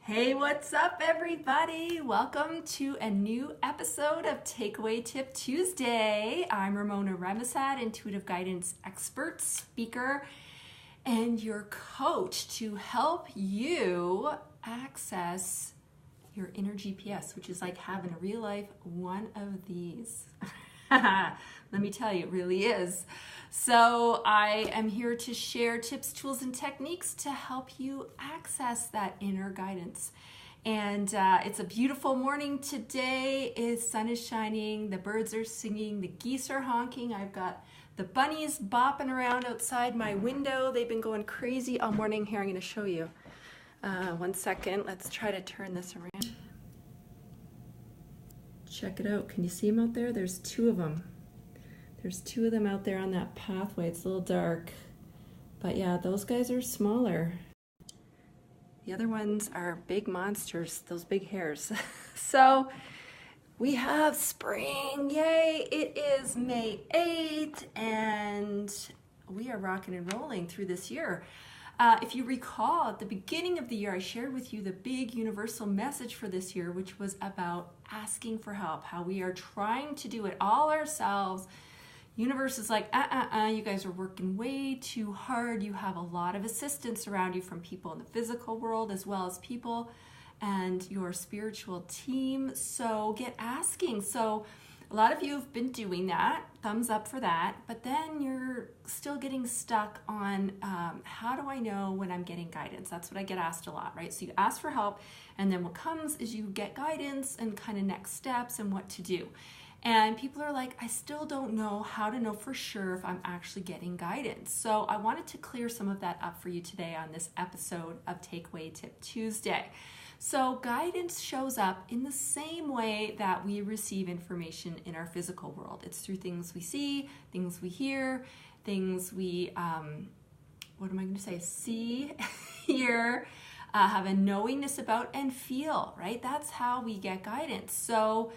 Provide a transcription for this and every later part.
Hey, what's up, everybody? Welcome to a new episode of Takeaway Tip Tuesday. I'm Ramona Remisat, intuitive guidance expert, speaker, and your coach to help you access your inner GPS, which is like having a real life one of these. Let me tell you, it really is. So I am here to share tips, tools, and techniques to help you access that inner guidance. And it's a beautiful morning today. The sun is shining, the birds are singing, the geese are honking. I've got the bunnies bopping around outside my window. They've been going crazy all morning. Here, I'm going to show you. 1 second. Let's try to turn this around. Check it out. Can you see them out there? There's two of them. There's two of them out there on that pathway. It's a little dark. But yeah, those guys are smaller. The other ones are big monsters, those big hares. So we have spring. Yay! It is May 8th and we are rocking and rolling through this year. If you recall, at the beginning of the year, I shared with you the big universal message for this year, which was about asking for help, how we are trying to do it all ourselves. Universe is like, you guys are working way too hard. You have a lot of assistance around you from people in the physical world as well as people and your spiritual team. So get asking. So a lot of you have been doing that. Thumbs up for that. But then you're still getting stuck on how do I know when I'm getting guidance? That's what I get asked a lot, right? So you ask for help, and then what comes is you get guidance and kind of next steps and what to do. And people are like, I still don't know how to know for sure if I'm actually getting guidance. So I wanted to clear some of that up for you today on this episode of Takeaway Tip Tuesday. So guidance shows up in the same way that we receive information in our physical world. It's through things we see, things we hear, things we, see, hear, have a knowingness about, and feel, right? That's how we get guidance. So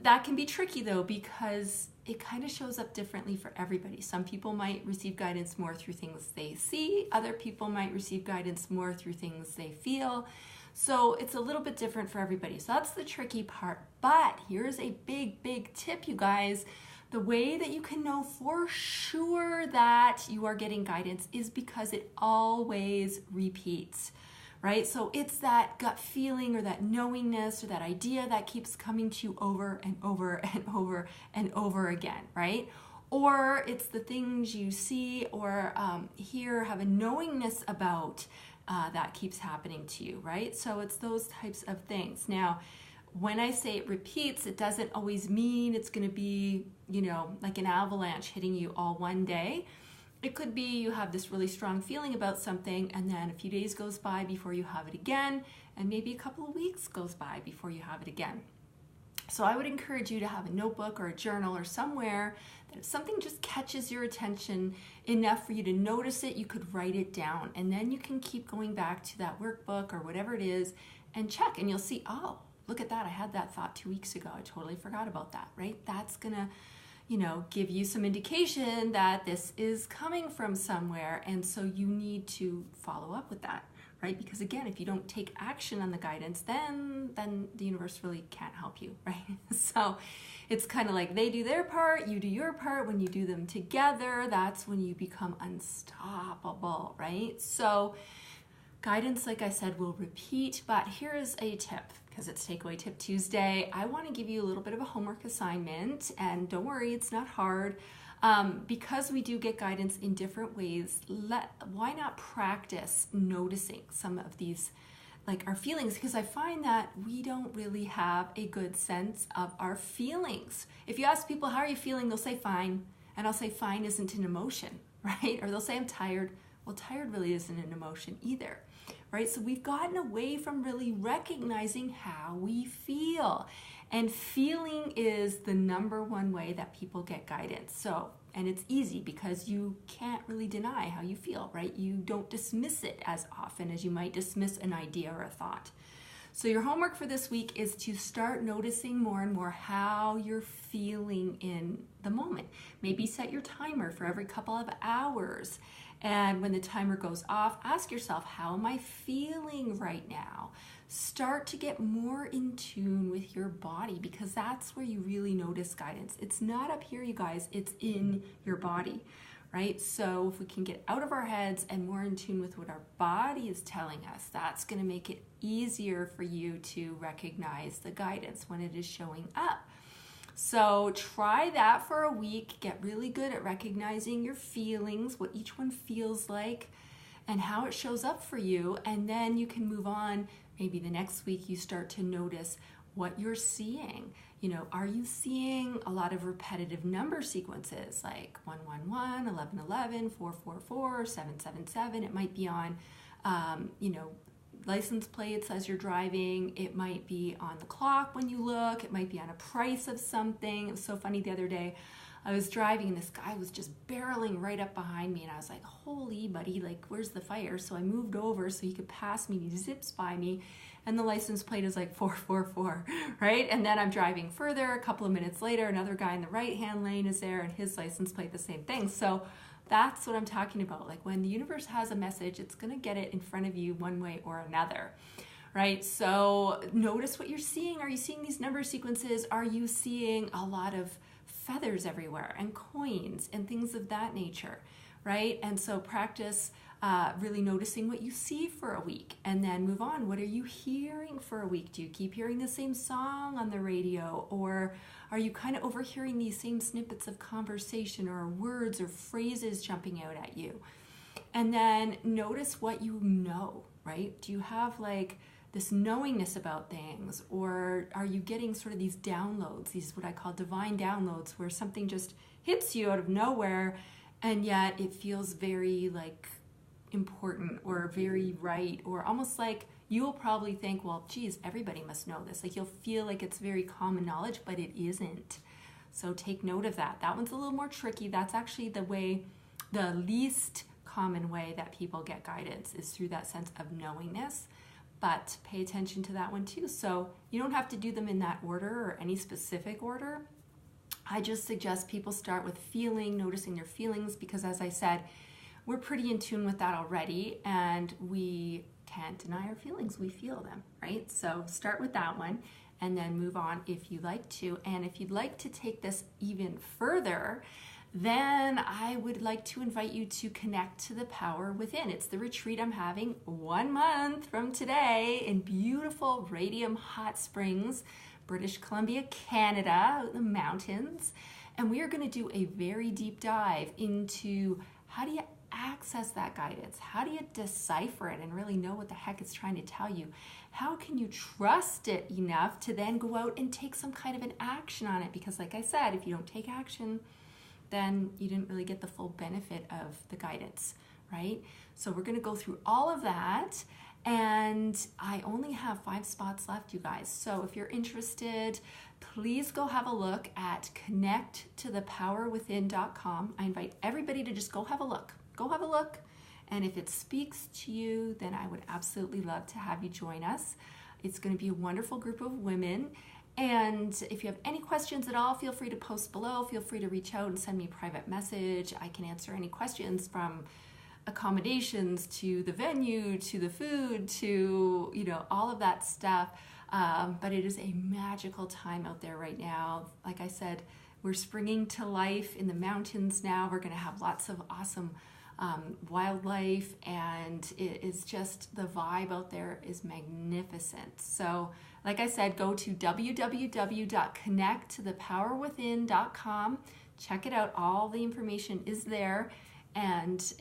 that can be tricky though, because it kind of shows up differently for everybody. Some people might receive guidance more through things they see. Other people might receive guidance more through things they feel. So it's a little bit different for everybody. So that's the tricky part. But here's a big tip, you guys. The way that you can know for sure that you are getting guidance is because it always repeats. Right? So it's that gut feeling or that knowingness or that idea that keeps coming to you over and over and over and over again, right? Or it's the things you see or hear, have a knowingness about that keeps happening to you, right? So it's those types of things. Now, when I say it repeats, it doesn't always mean it's going to be, like an avalanche hitting you all one day. It could be you have this really strong feeling about something, and then a few days goes by before you have it again, and maybe a couple of weeks goes by before you have it again. So I would encourage you to have a notebook or a journal or somewhere that if something just catches your attention enough for you to notice it, you could write it down, and then you can keep going back to that workbook or whatever it is and check, and you'll see, oh, look at that, I had that thought 2 weeks ago. I totally forgot about that, right? That's gonna give you some indication that this is coming from somewhere, and so you need to follow up with that, right? Because again, if you don't take action on the guidance, then the universe really can't help you, right? So it's kind of like they do their part, you do your part. When you do them together, that's when you become unstoppable, right? So guidance, like I said, will repeat, but here is a tip. Because it's Takeaway Tip Tuesday, I want to give you a little bit of a homework assignment, and don't worry, it's not hard. Because we do get guidance in different ways, why not practice noticing some of these, like our feelings? Because I find that we don't really have a good sense of our feelings. If you ask people, how are you feeling? They'll say fine, and I'll say fine isn't an emotion, right? Or they'll say I'm tired. Well, tired really isn't an emotion either. Right? So we've gotten away from really recognizing how we feel. And feeling is the number one way that people get guidance. So, and it's easy because you can't really deny how you feel, right? You don't dismiss it as often as you might dismiss an idea or a thought. So your homework for this week is to start noticing more and more how you're feeling in the moment. Maybe set your timer for every couple of hours And when the timer goes off, ask yourself, how am I feeling right now? Start to get more in tune with your body, because that's where you really notice guidance. It's not up here, you guys, it's in your body, right? So if we can get out of our heads and more in tune with what our body is telling us, that's going to make it easier for you to recognize the guidance when it is showing up. So try that for a week. Get really good at recognizing your feelings, what each one feels like, and how it shows up for you. And then you can move on. Maybe the next week you start to notice what you're seeing. You know, are you seeing a lot of repetitive number sequences like 111, 1111, 444, 777? It might be on, license plates as you're driving. It might be on the clock when you look. It might be on a price of something. It was so funny the other day. I was driving and this guy was just barreling right up behind me, and I was like, holy buddy, like, where's the fire? So I moved over so he could pass me, and he zips by me, and the license plate is like 444, right? And then I'm driving further. A couple of minutes later, another guy in the right-hand lane is there, and his license plate, the same thing. So that's what I'm talking about. Like, when the universe has a message, it's gonna get it in front of you one way or another, right? So notice what you're seeing. Are you seeing these number sequences? Are you seeing a lot of feathers everywhere and coins and things of that nature, right? And so practice really noticing what you see for a week, and then move on. What are you hearing for a week? Do you keep hearing the same song on the radio, or are you kind of overhearing these same snippets of conversation or words or phrases jumping out at you? And then notice what you know, right? Do you have like this knowingness about things, or are you getting sort of these downloads, these what I call divine downloads, where something just hits you out of nowhere, and yet it feels very like important or very right, or almost like you'll probably think, well, geez, everybody must know this. Like, you'll feel like it's very common knowledge, but it isn't. So take note of that. That one's a little more tricky. That's actually the least common way that people get guidance, is through that sense of knowingness. But pay attention to that one too. So you don't have to do them in that order or any specific order. I just suggest people start with feeling, noticing their feelings, because as I said, we're pretty in tune with that already, and we can't deny our feelings. We feel them, right? So start with that one and then move on if you like to. And if you'd like to take this even further, then I would like to invite you to connect to the power within. It's the retreat I'm having 1 month from today in beautiful Radium Hot Springs, British Columbia, Canada, out in the mountains. And we are going to do a very deep dive into how do you access that guidance? How do you decipher it and really know what the heck it's trying to tell you? How can you trust it enough to then go out and take some kind of an action on it? Because like I said, if you don't take action, then you didn't really get the full benefit of the guidance, right? So we're going to go through all of that, and I only have 5 spots left, you guys. So if you're interested, please go have a look at connecttothepowerwithin.com. I invite everybody to just go have a look. Go have a look, and if it speaks to you, then I would absolutely love to have you join us. It's going to be a wonderful group of women. And if you have any questions at all, feel free to post below. Feel free to reach out and send me a private message. I can answer any questions, from accommodations to the venue to the food to, all of that stuff. But it is a magical time out there right now. Like I said, we're springing to life in the mountains now. We're going to have lots of awesome wildlife, and it is just, the vibe out there is magnificent. So like I said, go to www.connecttothepowerwithin.com. Check it out. All the information is there. And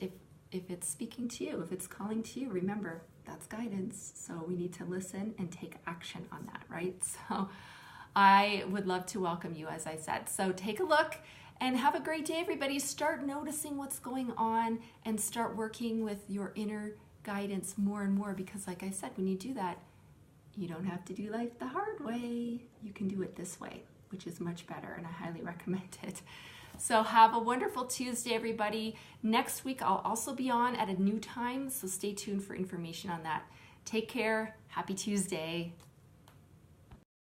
if it's speaking to you, if it's calling to you, remember, that's guidance. So we need to listen and take action on that, right? So I would love to welcome you, as I said. So take a look and have a great day, everybody. Start noticing what's going on and start working with your inner guidance more and more, because like I said, when you do that, you don't have to do life the hard way. You can do it this way, which is much better, and I highly recommend it. So have a wonderful Tuesday, everybody. Next week, I'll also be on at a new time, so stay tuned for information on that. Take care. Happy Tuesday.